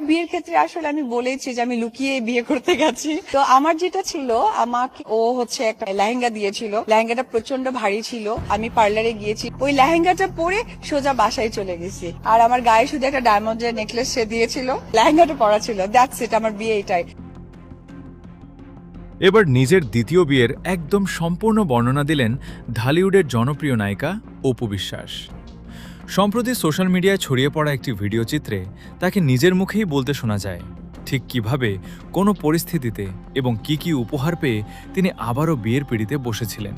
বিয়ের ক্ষেত্রে আসলে আমি বলেছি যে আমি লুকিয়ে বিয়ে করতে গেছি। তো আমার যেটা ছিল, আমাকে ও হচ্ছে একটা লেহেঙ্গা দিয়েছিল, লেহেঙ্গাটা প্রচন্ড ভারী ছিল। আমি পার্লারে গিয়েছি, ওই লেহেঙ্গাটা পরে সোজা বাসায় চলে গেছি। আর আমার গায়ে শুধু একটা ডায়মন্ডের নেকলেস সে দিয়েছিল, লেহেঙ্গাটা পরা ছিল। দ্যাটস ইট, আমার বিয়ে এটাই। এবার নিজের দ্বিতীয় বিয়ের একদম সম্পূর্ণ বর্ণনা দিলেন ঢালিউডের জনপ্রিয় নায়িকা অপু বিশ্বাস। সম্প্রতি সোশ্যাল মিডিয়ায় ছড়িয়ে পড়া একটি ভিডিও চিত্রে তাকে নিজের মুখেই বলতে শোনা যায় ঠিক কিভাবে কোনো পরিস্থিতিতে এবং কি উপহার পেয়ে তিনি আবারও বিয়ের পিঁড়িতে বসেছিলেন।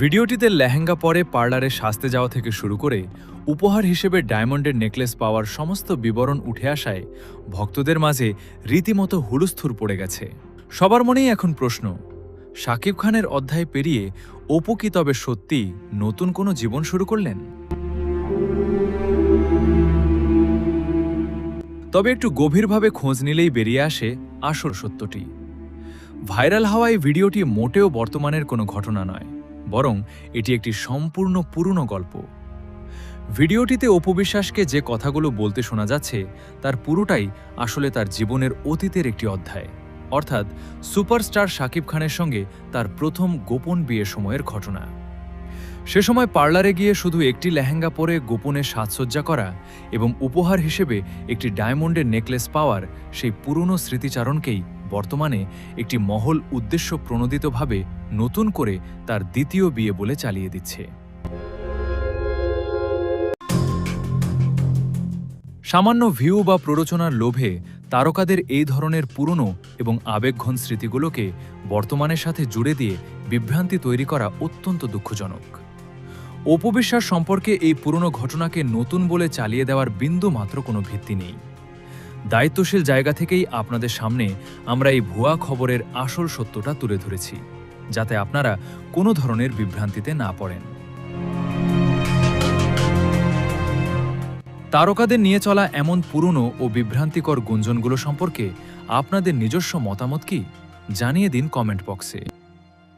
ভিডিওটিতে লেহেঙ্গা পরে পার্লারে সাজতে যাওয়া থেকে শুরু করে উপহার হিসেবে ডায়মন্ডের নেকলেস পাওয়ার সমস্ত বিবরণ উঠে আসায় ভক্তদের মাঝে রীতিমতো হুলস্থুল পড়ে গেছে। সবার মনেই এখন প্রশ্ন, শাকিব খানের অধ্যায় পেরিয়ে অপু কি তবে সত্যি নতুন কোনো জীবন শুরু করলেন? তবে একটু গভীরভাবে খোঁজ নিলেই বেরিয়ে আসে আসল সত্যটি। ভাইরাল হওয়া এই ভিডিওটি মোটেও বর্তমানের কোনো ঘটনা নয়, বরং এটি একটি সম্পূর্ণ পুরনো গল্প। ভিডিওটিতে অপু বিশ্বাসকে যে কথাগুলো বলতে শোনা যাচ্ছে তার পুরোটাই আসলে তার জীবনের অতীতের একটি অধ্যায়, অর্থাৎ সুপারস্টার শাকিব খানের সঙ্গে তার প্রথম গোপন বিয়ের সময়ের ঘটনা। সে সময় পার্লারে গিয়ে শুধু একটি লেহেঙ্গা পরে গোপনে সাজসজ্জা করা এবং উপহার হিসেবে একটি ডায়মন্ডের নেকলেস পাওয়ার সেই পুরনো স্মৃতিচারণকেই বর্তমানে একটি মহল উদ্দেশ্য প্রণোদিতভাবে নতুন করে তার দ্বিতীয় বিয়ে বলে চালিয়ে দিচ্ছে। সামান্য ভিউ বা প্ররোচনার লোভে তারকাদের এই ধরনের পুরনো এবং আবেগঘন স্মৃতিগুলোকে বর্তমানের সাথে জুড়ে দিয়ে বিভ্রান্তি তৈরি করা অত্যন্ত দুঃখজনক। অপু বিশ্বাস সম্পর্কে এই পুরনো ঘটনাকে নতুন বলে চালিয়ে দেওয়ার বিন্দু মাত্র কোনো ভিত্তি নেই। দায়িত্বশীল জায়গা থেকেই আপনাদের সামনে আমরা এই ভুয়া খবরের আসল সত্যটা তুলে ধরেছি, যাতে আপনারা কোনো ধরনের বিভ্রান্তিতে না পড়েন। তারকাদের নিয়ে চলা এমন পুরনো ও বিভ্রান্তিকর গুঞ্জনগুলো সম্পর্কে আপনাদের নিজস্ব মতামত কি? জানিয়ে দিন কমেন্ট বক্সে।